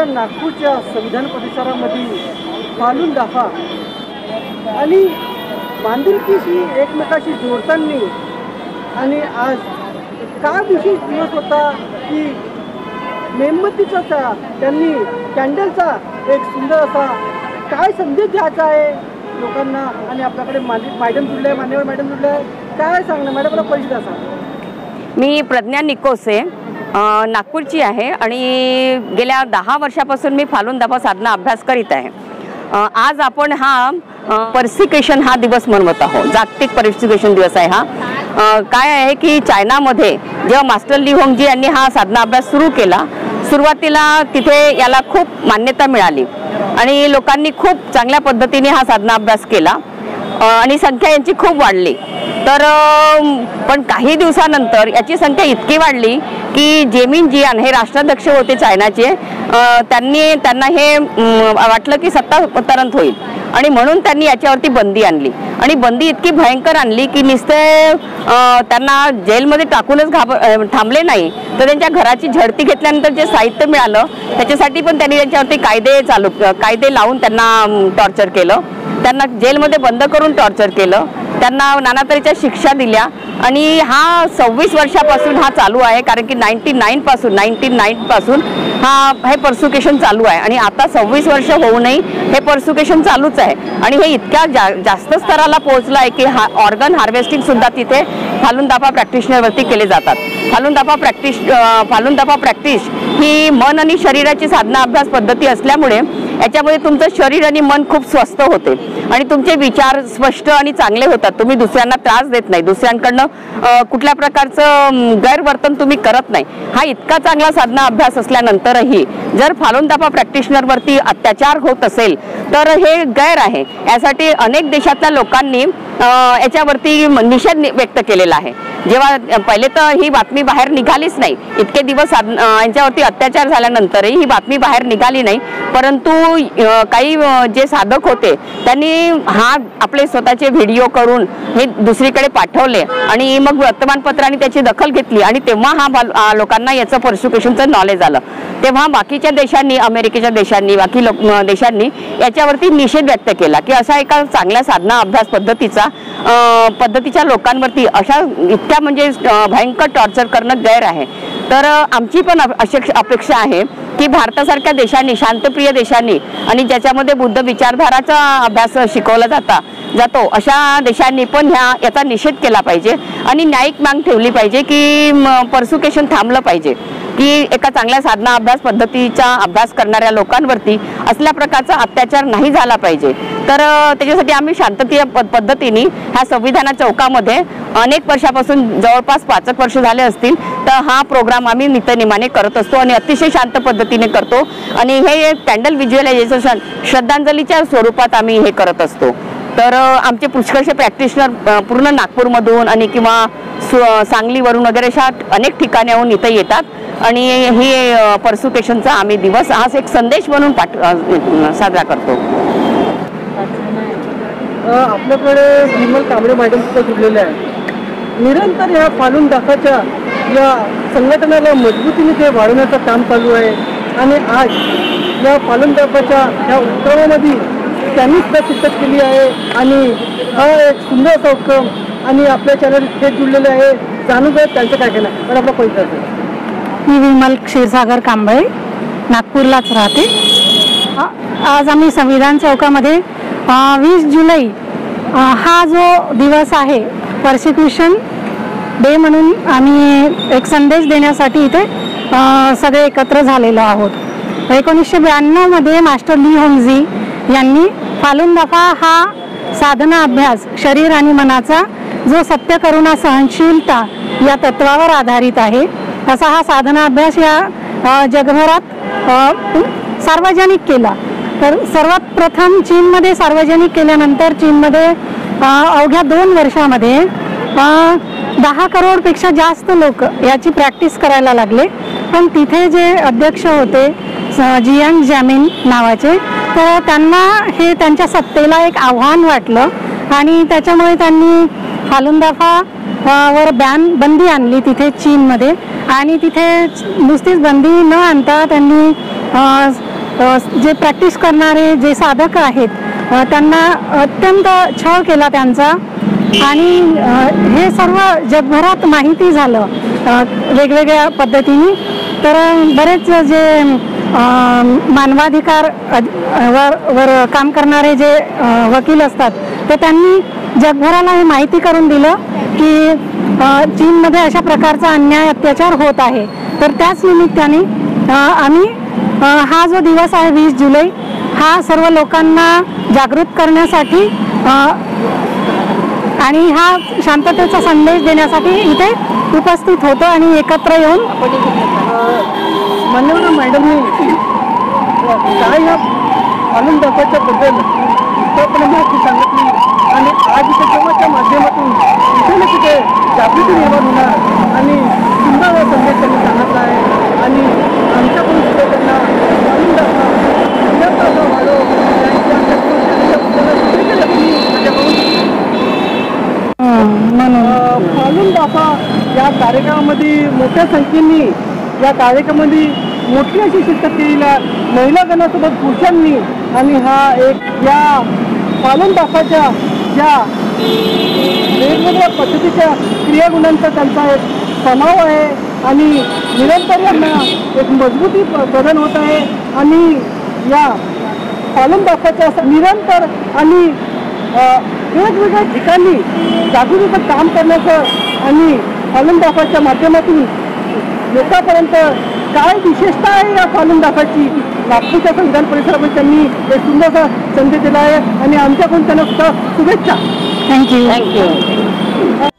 आपल्या नागपूरच्या संविधान परिसरामध्ये फालून दाफा आणि बांधिलकीशी एकमेकाशी जोडताना आणि आज काय विशेष दिवस होता की मेणबत्तीचा त्यांनी कॅन्डलचा एक सुंदर असा काय संदेश द्यायचा आहे लोकांना आणि आपल्याकडे मॅडम जुळले आहे, मान्यवर मॅडम जुळले आहे, काय सांगणार मॅडमला परिचय असा? मी प्रज्ञा निकोसे नागपूरची आहे आणि गेल्या 10 वर्षापासून मी फालून दाफा साधना अभ्यास करीत आहे। आज आपण हा पर्सिक्युशन हा दिवस मनवत आहोत, जागतिक पर्सिक्युशन दिवस आहे हा। काय आहे की चायनामध्ये जेव्हा मास्टर ली होंगजी यांनी हा साधना अभ्यास सुरू केला, सुरुवातीला तिथे याला खूप मान्यता मिळाली आणि लोकांनी खूप चांगल्या पद्धतीने हा साधना अभ्यास केला आणि संख्या यांची खूप वाढली। तर पण काही दिवसानंतर याची संख्या इतकी वाढली की जेमिन जियान हे राष्ट्राध्यक्ष होते चायनाचे, त्यांना हे वाटलं की सत्तांतरण होईल आणि म्हणून त्यांनी याच्यावरती बंदी आणली आणि बंदी इतकी भयंकर आणली की नुसते त्यांना जेलमध्ये टाकूनच थांबले नाही, तर त्यांच्या घराची झडती घेतल्यानंतर जे साहित्य मिळालं त्याच्यासाठी पण त्यांनी त्यांच्यावरती कायदे लावून त्यांना टॉर्चर केलं, त्यांना जेलमध्ये बंद करून टॉर्चर केलं, त्यांना नाना तऱ्हेच्या शिक्षा दिल्या आणि हा 26 वर्षापासून हा चालू आहे। कारण की 1999 पासून हे पर्सिक्युशन चालू आहे आणि आता 26 वर्ष होऊनही हे पर्सिक्युशन चालूच आहे आणि हे इतक्या जास्त स्तराला पोहोचलं आहे की ऑर्गन हार्वेस्टिंग सुद्धा तिथे फालून दाफा प्रॅक्टिशनरवरती केले जातात। फालून दाफा प्रॅक्टिस ही मन आणि शरीराची साधना अभ्यास पद्धती असल्यामुळे याच्यामध्ये तुमचं शरीर आणि मन खूप स्वस्थ होते आणि तुमचे विचार स्पष्ट आणि चांगले होतात। तुम्ही दुसऱ्यांना त्रास देत नाही, दुसऱ्यांकडनं कुठल्या प्रकारचं गैरवर्तन तुम्ही करत नाही। हा इतका चांगला साधना अभ्यास असल्यानंतरही जर फालून दाफा प्रॅक्टिशनरवरती अत्याचार होत असेल तर हे गैर आहे। यासाठी अनेक देशातल्या लोकांनी याच्यावरती निषेध व्यक्त केलेला आहे। जेव्हा पहिले तर ही बातमी बाहेर निघालीच नाही, इतके दिवस यांच्यावरती अत्याचार झाल्यानंतरही ही बातमी बाहेर निघाली नाही, परंतु काही जे साधक होते त्यांनी आपले स्वतःचे व्हिडिओ करून हे दुसरीकडे पाठवले आणि मग वर्तमानपत्रांनी त्याची दखल घेतली आणि तेव्हा लोकांना याचं पर्सिक्युशनचं नॉलेज आलं। तेव्हा बाकीच्या देशांनी, अमेरिकेच्या देशांनी, बाकी देशांनी याच्यावरती निषेध व्यक्त केला की अशा एका चांगल्या साधना अभ्यास पद्धतीच्या लोकांवरती अशा इतक्या म्हणजे भयंकर टॉर्चर करणं गैर आहे। तर आमची पण अपेक्षा आहे की भारतासारख्या देशांनी, शांतप्रिय देशांनी आणि ज्याच्यामध्ये बुद्ध विचारधाराचा अभ्यास शिकवला जातो अशा देशांनी पण याचा निषेध केला पाहिजे आणि न्यायिक माग ठेवली पाहिजे की पर्सिक्युशन थांबलं पाहिजे, की एका चांगल्या साधना अभ्यास पद्धतीचा अभ्यास करणाऱ्या लोकांवरती असल्या प्रकारचा अत्याचार नाही झाला पाहिजे। तर त्याच्यासाठी आम्ही शांततेय पद्धतीने ह्या संविधान चौकामध्ये अनेक वर्षापासून जवळपास 5 वर्ष झाले असतील तर हा प्रोग्राम आम्ही नित्यनेमाने करत असतो आणि अतिशय शांत पद्धतीने करतो आणि हे कॅन्डल व्हिज्युअलायझेशन श्रद्धांजलीच्या स्वरूपात आम्ही हे करत असतो। तर आमचे पुष्कळसे प्रॅक्टिशनर पूर्ण नागपूरमधून आणि किंवा सांगलीवरून वगैरे अशा अनेक ठिकाणाहून इथे येतात आणि ही पर्सिक्युशनचा आम्ही दिवस हा एक संदेश म्हणून साजरा करतो। आपल्याकडे विमल कांबळे मॅडम सुद्धा जुळलेले आहे, निरंतर या फालून दाफाच्या या संघटनेला मजबूतीने ते वाढवण्याचं काम चालू आहे आणि आज या फालून दाफाच्या या उपक्रमामध्ये त्यांनी सुद्धा शिरकत केली आहे आणि हा एक सुंदर असा उपक्रम आणि आपल्या चॅनल थेट जुळलेले आहे, जाणून घ्या त्यांचं काय केलं तर आपला पैसा। मी विमल क्षीरसागर कांबळे नागपूरलाच राहते। आज आम्ही संविधान चौकामध्ये 20 जुलै हा जो दिवस आहे पर्सिक्युशन डे म्हणून आम्ही एक संदेश देण्यासाठी इथे सगळे एकत्र झालेलो आहोत। 1992 मध्ये मास्टर ली होंगजी यांनी फालून दाफा हा साधना अभ्यास शरीर आणि मनाचा जो सत्य, करुणा, सहनशीलता या तत्वावर आधारित आहे असा हा साधना अभ्यास या जगभरात सार्वजनिक केला। तर सर्वात प्रथम चीनमध्ये सार्वजनिक केल्यानंतर चीनमध्ये अवघ्या 2 वर्षामध्ये 10 करोडपेक्षा जास्त लोक याची प्रॅक्टिस करायला लागले। पण तिथे जे अध्यक्ष होते जियांग जॅमिन नावाचे, तर त्यांना हे त्यांच्या सत्तेला एक आव्हान वाटलं आणि त्याच्यामुळे त्यांनी फालून दाफा वर बंदी आणली तिथे चीनमध्ये आणि तिथे नुसतीच बंदी न आणता त्यांनी जे प्रॅक्टिस करणारे जे साधक आहेत त्यांना अत्यंत छळ केला त्यांचा आणि हे सर्व जगभरात माहिती झालं वेगवेगळ्या पद्धतीने. तर बरेच जे मानवाधिकार वर काम करणारे जे वकील असतात तर त्यांनी जगभराला हे माहिती करून दिलं की चीनमध्ये अशा प्रकारचा अन्याय अत्याचार होत आहे. तर त्याच निमित्ताने आम्ही हा जो दिवस आहे 20 जुलै हा सर्व लोकांना जागृत करण्यासाठी आणि हा शांततेचा संदेश देण्यासाठी इथे उपस्थित होतो आणि एकत्र येऊन मान्यवर मॅडमनी काय या फालून दाखवायच्या बद्दल उत्तरपणे माहिती सांगितली आणि आज इथे जेव्हाच्या माध्यमातून कुठे ना कुठे जागृती निर्माण होणार आणि सुंदर संदेश त्यांनी सांगितला आहे. आणि आमच्याकडून सुद्धा त्यांना फालून दाखवा वाढव फालून दाखवा या कार्यक्रमामध्ये मोठ्या संख्येने या कार्यक्रमामध्ये मोठी अशी शिरकत केलेल्या महिला गणासोबत पुरुषांनी आणि हा एक या फालून दाखवाच्या ज्या वेगवेगळ्या पद्धतीच्या क्रियागुणांचा त्यांचा एक समाव आहे आणि निरंतर यांना एक मजबूती प्रदान होत आहे. आणि या फालून दाखवाच्या निरंतर आणि वेगवेगळ्या ठिकाणी जागृतीचं काम करण्याचं आणि फालून दाखवाच्या माध्यमातून लोकांपर्यंत काय विशेषता आहे या फालून दाखवाची नागपूरच्या संविधान परिसरामध्ये त्यांनी एक सुंदरसा संदेश दिला आहे आणि आमच्याकडून त्यांना सुद्धा शुभेच्छा. थँक्यू. थँक्यू.